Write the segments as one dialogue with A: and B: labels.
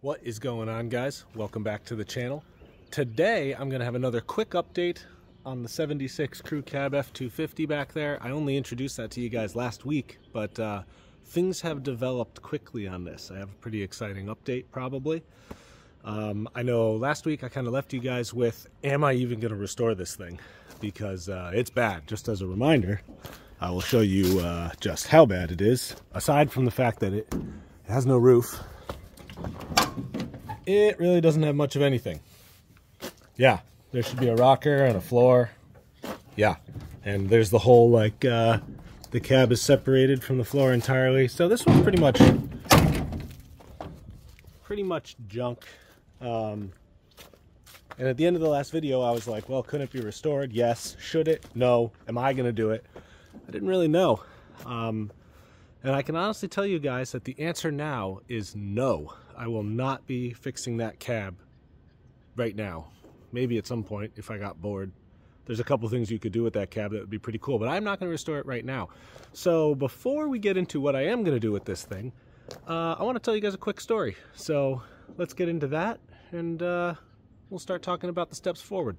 A: What is going on, guys? Welcome back to the channel. Today I'm going to have another quick update on the 76 Crew Cab F250 back there. I only introduced that to you guys last week, but things have developed quickly on this. I have a pretty exciting update probably. I know last week I kind of left you guys with, am I even going to restore this thing? Because it's bad. Just as a reminder, I will show you just how bad it is. Aside from the fact that it has no roof, it really doesn't have much of anything. Yeah, there should be a rocker and a floor. Yeah, and there's the whole, like, the cab is separated from the floor entirely. So this one's pretty much junk. And at the end of the last video, I was like, well, couldn't it be restored? Yes. Should it? No. Am I going to do it? I didn't really know. And I can honestly tell you guys that the answer now is no. I will not be fixing that cab right now. Maybe at some point if I got bored. There's a couple things you could do with that cab that would be pretty cool, but I'm not going to restore it right now. So before we get into what I am going to do with this thing, I want to tell you guys a quick story. So let's get into that, and we'll start talking about the steps forward.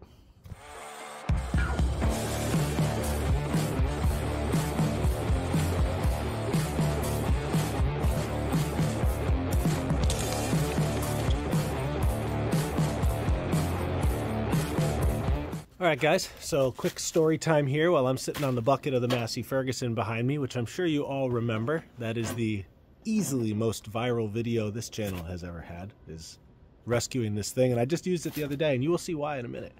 A: Alright guys, so quick story time here while I'm sitting on the bucket of the Massey Ferguson behind me, which I'm sure you all remember. That is the easily most viral video this channel has ever had, is rescuing this thing, and I just used it the other day, and you will see why in a minute.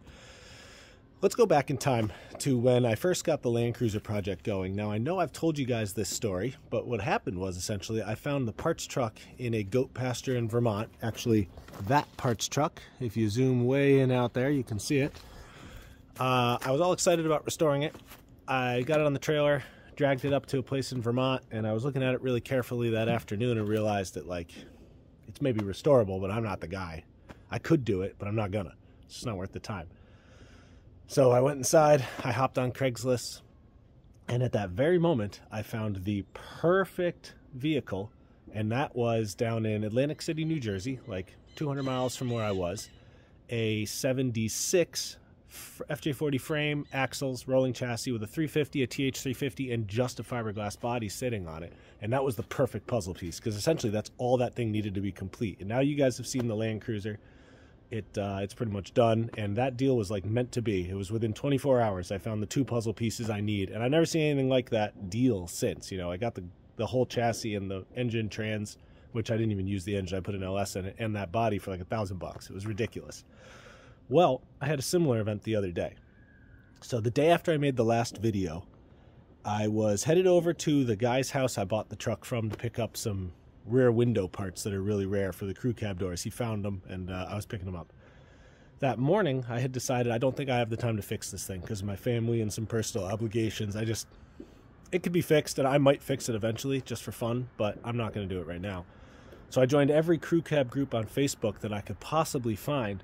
A: Let's go back in time to when I first got the Land Cruiser project going. Now I know I've told you guys this story, but what happened was essentially I found the parts truck in a goat pasture in Vermont. Actually, that parts truck, if you zoom way in out there, you can see it. I was all excited about restoring it. I got it on the trailer, dragged it up to a place in Vermont, and I was looking at it really carefully that afternoon and realized that, like, it's maybe restorable, but I'm not the guy. I could do it, but I'm not gonna. It's just not worth the time. So I went inside, I hopped on Craigslist, and at that very moment, I found the perfect vehicle, and that was down in Atlantic City, New Jersey, like 200 miles from where I was, a 76 FJ40 frame, axles, rolling chassis with a 350, a TH350, and just a fiberglass body sitting on it. And that was the perfect puzzle piece, because essentially that's all that thing needed to be complete. And now you guys have seen the Land Cruiser. It's pretty much done, and that deal was like meant to be. It was within 24 hours I found the two puzzle pieces I need, and I've never seen anything like that deal since. You know, I got the whole chassis and the engine trans, which I didn't even use the engine. I put an LS in it, and that body for like $1,000. It was ridiculous. Well, I had a similar event the other day. So the day after I made the last video, I was headed over to the guy's house I bought the truck from to pick up some rear window parts that are really rare for the crew cab doors. He found them, and I was picking them up. That morning, I had decided I don't think I have the time to fix this thing because of my family and some personal obligations. It could be fixed, and I might fix it eventually just for fun, but I'm not going to do it right now. So I joined every crew cab group on Facebook that I could possibly find,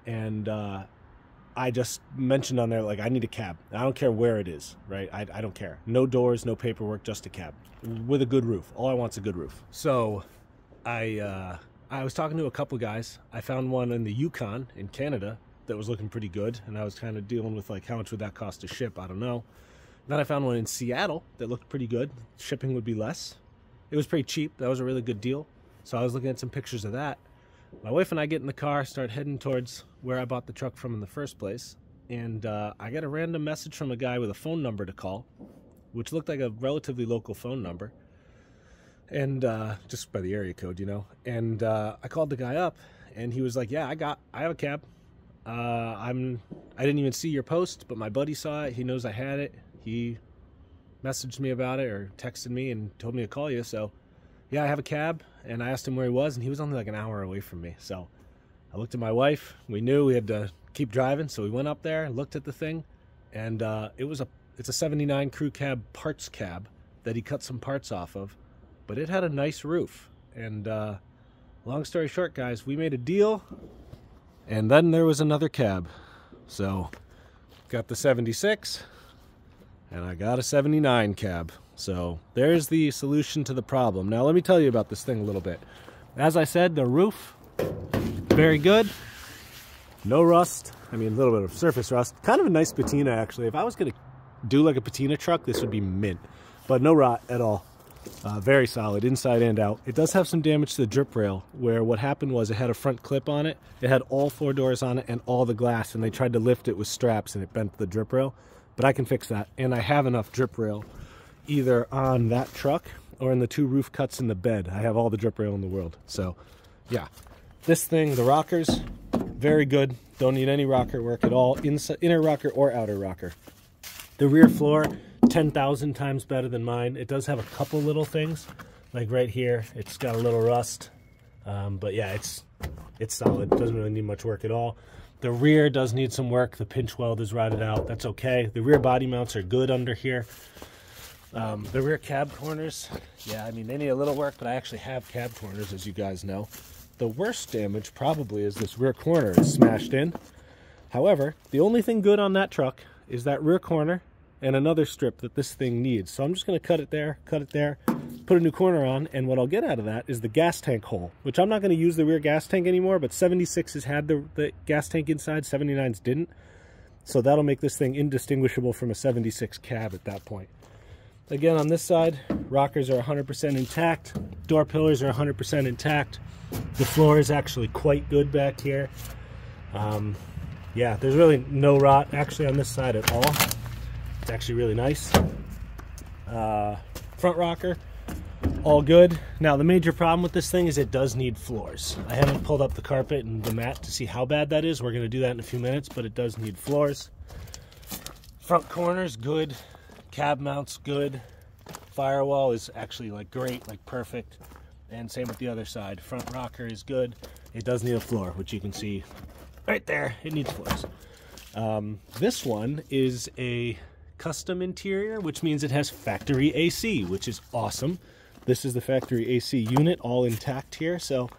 A: and I just mentioned on there, like, I need a cab. I don't care where it is, right? I don't care. No doors, no paperwork, just a cab with a good roof. All I want is a good roof. So I was talking to a couple guys. I found one in the Yukon in Canada that was looking pretty good, and I was kind of dealing with, like, how much would that cost to ship? I don't know. Then I found one in Seattle that looked pretty good. Shipping would be less. It was pretty cheap. That was a really good deal. So I was looking at some pictures of that. My wife and I get in the car, start heading towards where I bought the truck from in the first place, and I get a random message from a guy with a phone number to call, which looked like a relatively local phone number, and just by the area code, you know. And I called the guy up, and he was like, "Yeah, I have a cab. I didn't even see your post, but my buddy saw it. He knows I had it. He messaged me about it or texted me and told me to call you. So yeah, I have a cab." And I asked him where he was, and he was only like an hour away from me. So I looked at my wife. We knew we had to keep driving, so we went up there, looked at the thing, and it's a 79 crew cab parts cab that he cut some parts off of, but it had a nice roof. And long story short, guys, we made a deal, and then there was another cab. So got the 76, and I got a 79 cab. So there's the solution to the problem. Now let me tell you about this thing a little bit. As I said, the roof very good. No rust. I mean, a little bit of surface rust. Kind of a nice patina, actually. If I was going to do like a patina truck, this would be mint. But no rot at all. Very solid, inside and out. It does have some damage to the drip rail, where what happened was it had a front clip on it. It had all 4 doors on it and all the glass, and they tried to lift it with straps, and it bent the drip rail. But I can fix that, and I have enough drip rail either on that truck or in the 2 roof cuts in the bed. I have all the drip rail in the world. So, yeah. This thing, the rockers, very good. Don't need any rocker work at all, inner rocker or outer rocker. The rear floor, 10,000 times better than mine. It does have a couple little things, like right here. It's got a little rust, but yeah, it's solid. It doesn't really need much work at all. The rear does need some work. The pinch weld is rotted out. That's okay. The rear body mounts are good under here. The rear cab corners, yeah, I mean, they need a little work, but I actually have cab corners, as you guys know. The worst damage probably is this rear corner is smashed in. However, the only thing good on that truck is that rear corner and another strip that this thing needs. So I'm just going to cut it there, put a new corner on, and what I'll get out of that is the gas tank hole, which I'm not going to use the rear gas tank anymore, but 76s had the gas tank inside, 79s didn't. So that'll make this thing indistinguishable from a 76 cab at that point. Again, on this side, rockers are 100% intact. Door pillars are 100% intact. The floor is actually quite good back here. Yeah, there's really no rot actually on this side at all. It's actually really nice. Front rocker, all good. Now, the major problem with this thing is it does need floors. I haven't pulled up the carpet and the mat to see how bad that is. We're going to do that in a few minutes, but it does need floors. Front corners, good. Cab mounts, good. Firewall is actually like great, like perfect. And same with the other side. Front rocker is good. It does need a floor, which you can see right there. It needs floors. This one is a custom interior, which means it has factory AC, which is awesome. This is the factory AC unit, all intact here. So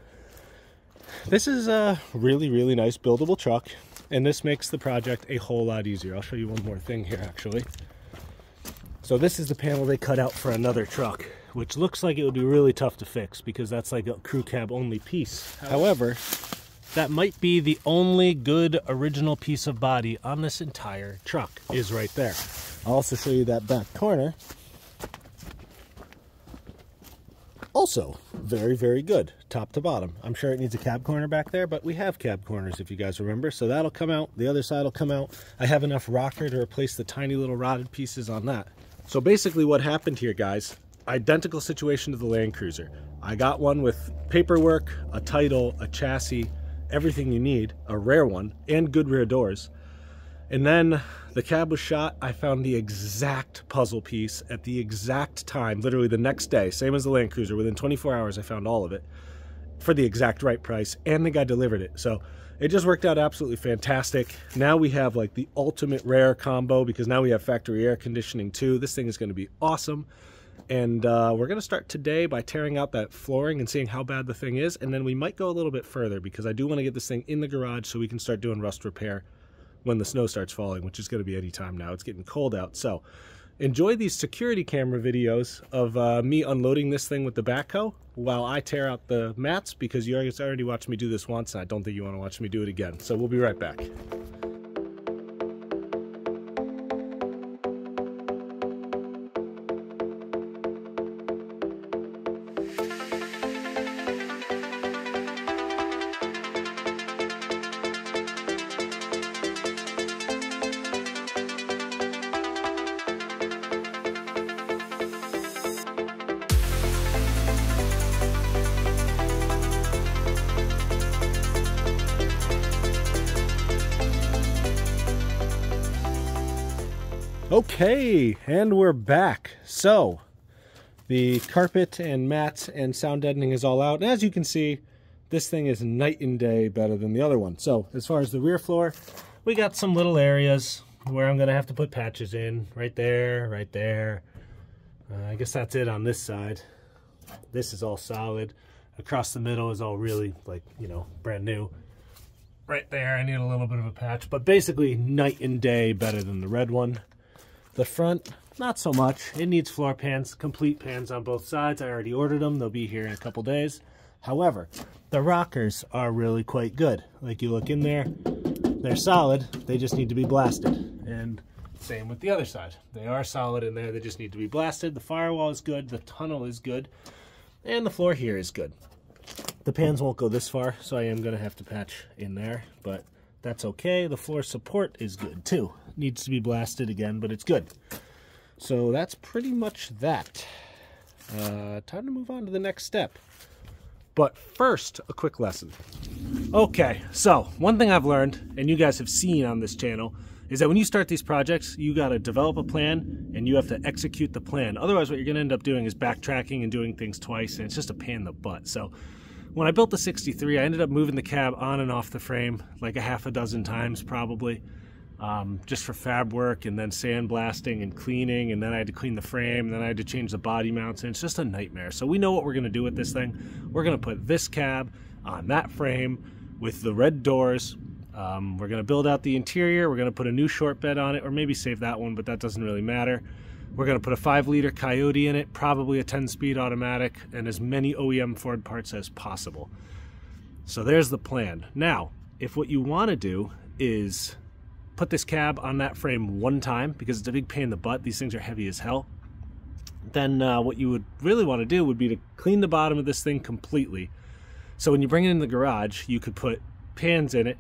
A: this is a really, really nice buildable truck, and this makes the project a whole lot easier. I'll show you one more thing here, actually. So this is the panel they cut out for another truck, which looks like it would be really tough to fix because that's like a crew cab only piece. However, that might be the only good original piece of body on this entire truck is right there. I'll also show you that back corner. Also, very, very good, top to bottom. I'm sure it needs a cab corner back there, but we have cab corners if you guys remember. So that'll come out, the other side will come out. I have enough rocker to replace the tiny little rotted pieces on that. So basically what happened here, guys, identical situation to the Land Cruiser. I got one with paperwork, a title, a chassis, everything you need, a rare one, and good rear doors. And then the cab was shot. I found the exact puzzle piece at the exact time, literally the next day, same as the Land Cruiser. Within 24 hours, I found all of it for the exact right price, and the guy delivered it. So it just worked out absolutely fantastic. Now we have like the ultimate rare combo because now we have factory air conditioning too. This thing is going to be awesome. And we're going to start today by tearing out that flooring and seeing how bad the thing is. And then we might go a little bit further because I do want to get this thing in the garage so we can start doing rust repair when the snow starts falling, which is going to be any time now. It's getting cold out. So enjoy these security camera videos of me unloading this thing with the backhoe while I tear out the mats, because you already watched me do this once and I don't think you want to watch me do it again. So we'll be right back. Okay, and we're back. So the carpet and mats and sound deadening is all out, and as you can see, this thing is night and day better than the other one. So as far as the rear floor, we got some little areas where I'm gonna have to put patches in. Right there, right there. I guess that's it on this side. This is all solid. Across the middle is all really, like, you know, brand new. Right there, I need a little bit of a patch, but basically night and day better than the red one. The front, not so much. It needs floor pans, complete pans on both sides. I already ordered them. They'll be here in a couple days. However, the rockers are really quite good. Like, you look in there, they're solid, they just need to be blasted. And same with the other side. They are solid in there, they just need to be blasted. The firewall is good, the tunnel is good, and the floor here is good. The pans won't go this far, so I am going to have to patch in there, but that's okay. The floor support is good too. Needs to be blasted again, but it's good. So that's pretty much that. Time to move on to the next step. But first, a quick lesson. Okay, so one thing I've learned, and you guys have seen on this channel, is that when you start these projects, you got to develop a plan and you have to execute the plan. Otherwise, what you're going to end up doing is backtracking and doing things twice, and it's just a pain in the butt. So when I built the 63, I ended up moving the cab on and off the frame like a half a dozen times probably, just for fab work, and then sandblasting and cleaning, and then I had to clean the frame, and then I had to change the body mounts, and it's just a nightmare. So we know what we're going to do with this thing. We're going to put this cab on that frame with the red doors. We're going to build out the interior. We're going to put a new short bed on it, or maybe save that one, but that doesn't really matter. We're going to put a 5-liter Coyote in it, probably a 10-speed automatic, and as many OEM Ford parts as possible. So there's the plan. Now, if what you want to do is put this cab on that frame one time, because it's a big pain in the butt, these things are heavy as hell, then what you would really want to do would be to clean the bottom of this thing completely. So when you bring it in the garage, you could put pans in it,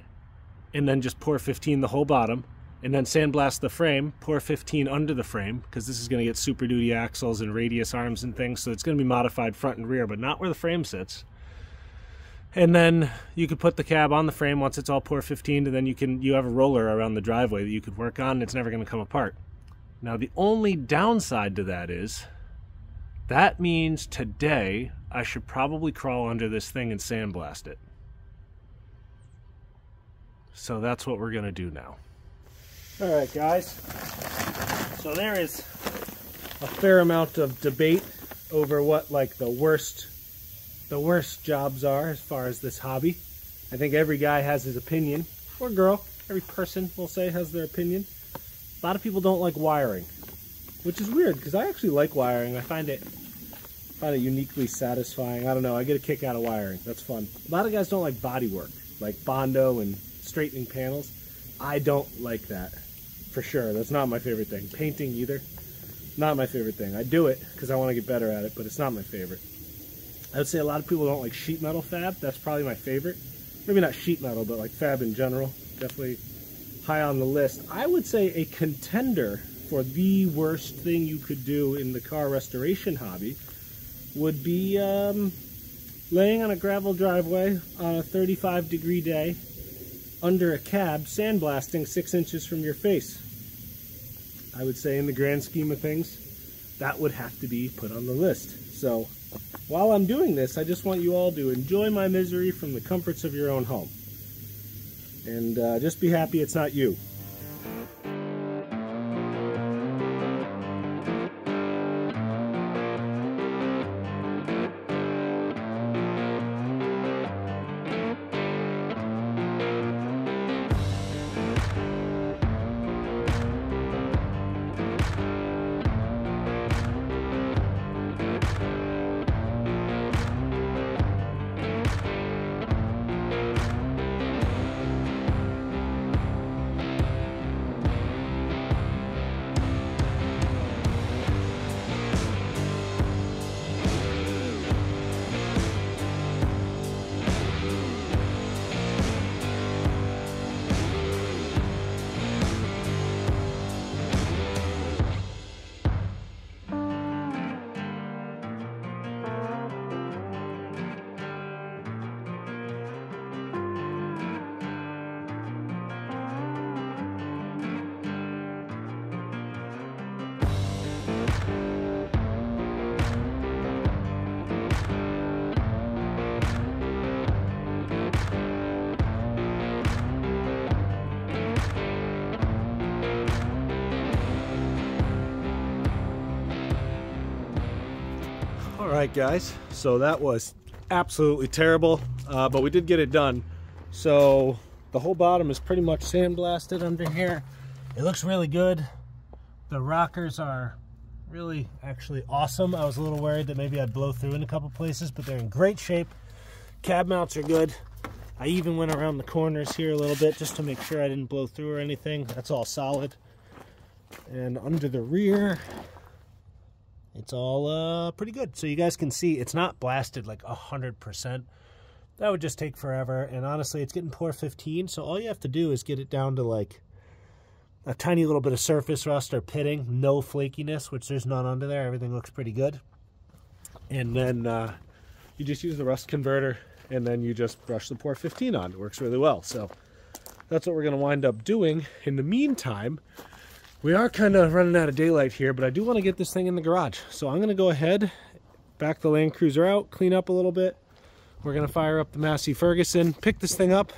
A: and then just pour 15 the whole bottom, and then sandblast the frame, pour 15 under the frame, because this is going to get Super Duty axles and radius arms and things, so it's going to be modified front and rear, but not where the frame sits. And then you could put the cab on the frame once it's all pour 15, and then you have a roller around the driveway that you could work on, and it's never going to come apart. Now, the only downside to that is, that means today I should probably crawl under this thing and sandblast it. So that's what we're going to do now. All right, guys. So there is a fair amount of debate over what, like, the worst jobs are as far as this hobby. I think every guy has his opinion, or girl, every person, we'll say, has their opinion. A lot of people don't like wiring, which is weird, because I actually like wiring. I find it uniquely satisfying. I don't know, I get a kick out of wiring. That's fun. A lot of guys don't like body work, like Bondo and straightening panels. I don't like that, for sure. That's not my favorite thing. Painting either, not my favorite thing. I do it because I want to get better at it, but it's not my favorite. I would say a lot of people don't like sheet metal fab. That's probably my favorite. Maybe not sheet metal, but like fab in general. Definitely high on the list. I would say a contender for the worst thing you could do in the car restoration hobby would be laying on a gravel driveway on a 35-degree day under a cab, sandblasting 6 inches from your face. I would say in the grand scheme of things, that would have to be put on the list. So while I'm doing this, I just want you all to enjoy my misery from the comforts of your own home. And just be happy it's not you. Alright guys, so that was absolutely terrible, but we did get it done. So the whole bottom is pretty much sandblasted under here. It looks really good. The rockers are really actually awesome. I was a little worried that maybe I'd blow through in a couple places, but they're in great shape. Cab mounts are good. I even went around the corners here a little bit just to make sure I didn't blow through or anything. That's all solid. And under the rear, it's all pretty good. So you guys can see it's not blasted like 100%. That would just take forever. And honestly, it's getting poor 15. So all you have to do is get it down to like a tiny little bit of surface rust or pitting. No flakiness, which there's none under there. Everything looks pretty good. And then you just use the rust converter, and then you just brush the poor 15 on. It works really well. So that's what we're going to wind up doing. In the meantime, we are kind of running out of daylight here, but I do want to get this thing in the garage. So I'm going to go ahead, back the Land Cruiser out, clean up a little bit. We're going to fire up the Massey Ferguson, pick this thing up,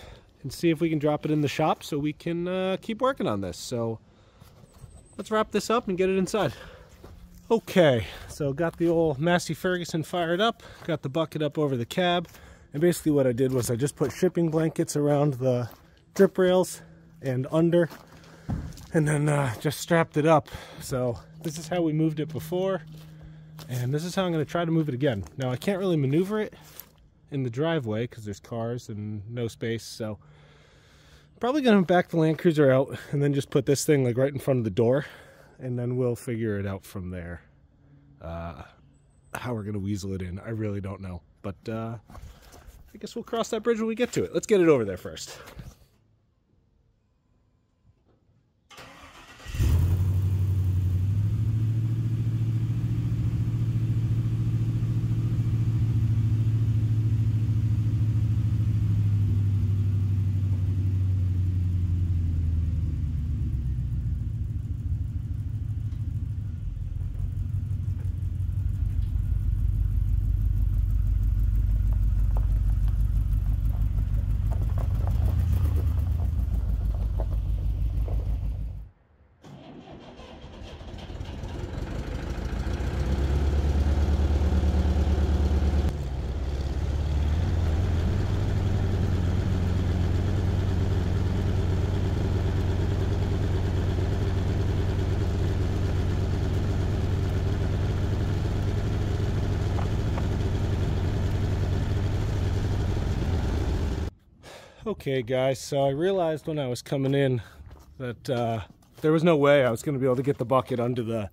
A: and see if we can drop it in the shop so we can keep working on this. So let's wrap this up and get it inside. Okay, so got the old Massey Ferguson fired up, got the bucket up over the cab, and basically what I did was I just put shipping blankets around the drip rails and under, and then just strapped it up. So this is how we moved it before, and this is how I'm going to try to move it again. Now I can't really maneuver it in the driveway because there's cars and no space, so probably going to back the Land Cruiser out and then just put this thing like right in front of the door, and then we'll figure it out from there. How we're going to weasel it in, I really don't know, but I guess we'll cross that bridge when we get to it. Let's get it over there first. Okay guys, so I realized when I was coming in that there was no way I was going to be able to get the bucket under the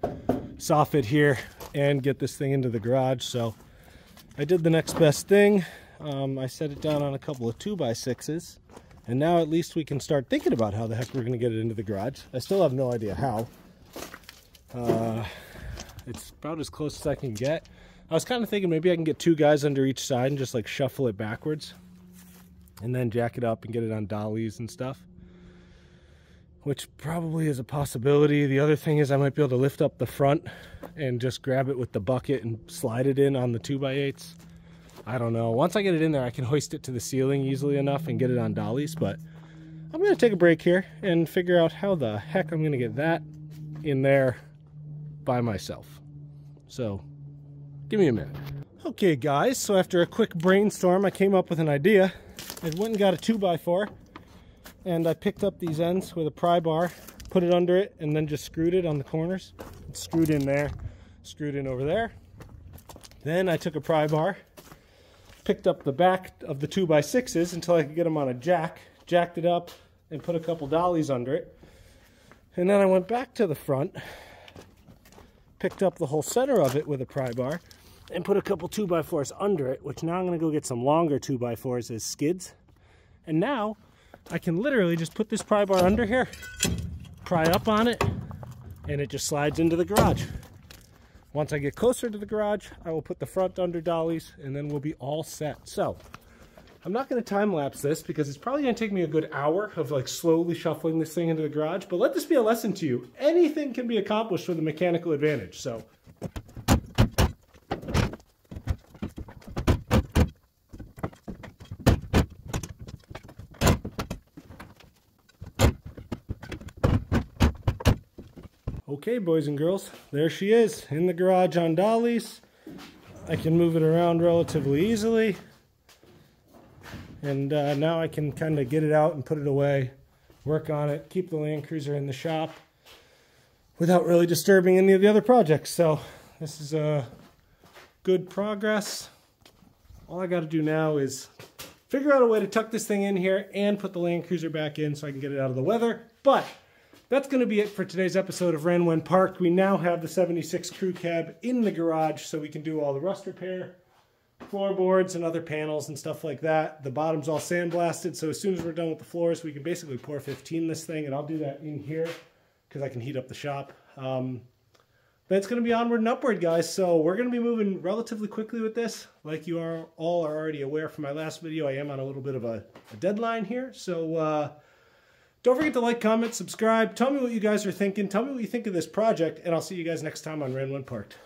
A: soffit here and get this thing into the garage, so I did the next best thing. I set it down on a couple of 2x6s, and now at least we can start thinking about how the heck we're going to get it into the garage. I still have no idea how. It's about as close as I can get. I was kind of thinking maybe I can get 2 guys under each side and just like shuffle it backwards, and then jack it up and get it on dollies and stuff, which probably is a possibility. The other thing is I might be able to lift up the front and just grab it with the bucket and slide it in on the 2x8s. I don't know. Once I get it in there, I can hoist it to the ceiling easily enough and get it on dollies, but I'm going to take a break here and figure out how the heck I'm going to get that in there by myself. So give me a minute. Okay guys, so after a quick brainstorm, I came up with an idea. I went and got a 2x4, and I picked up these ends with a pry bar, put it under it, and then just screwed it on the corners. It's screwed in there, screwed in over there. Then I took a pry bar, picked up the back of the 2x6s until I could get them on a jack, jacked it up, and put a couple dollies under it. And then I went back to the front, picked up the whole center of it with a pry bar, and put a couple 2x4s under it, which now I'm going to go get some longer 2x4s as skids. And now I can literally just put this pry bar under here, pry up on it, and it just slides into the garage. Once I get closer to the garage, I will put the front under dollies, and then we'll be all set. So I'm not going to time lapse this because it's probably going to take me a good hour of like slowly shuffling this thing into the garage, but let this be a lesson to you. Anything can be accomplished with a mechanical advantage. So okay, boys and girls, there she is in the garage on dollies. I can move it around relatively easily, and now I can kind of get it out and put it away, work on it, keep the Land Cruiser in the shop without really disturbing any of the other projects. So this is good progress. all I got to do now is figure out a way to tuck this thing in here and put the Land Cruiser back in so I can get it out of the weather. But that's going to be it for today's episode of Ran When Parked. We now have the 76 crew cab in the garage so we can do all the rust repair, floorboards and other panels and stuff like that. The bottom's all sandblasted, so as soon as we're done with the floors, we can basically pour 15 this thing, and I'll do that in here because I can heat up the shop. But it's going to be onward and upward, guys, so we're going to be moving relatively quickly with this. Like you all are already aware from my last video, I am on a little bit of a deadline here, so don't forget to like, comment, subscribe. Tell me what you guys are thinking. Tell me what you think of this project, and I'll see you guys next time on Ran When Parked.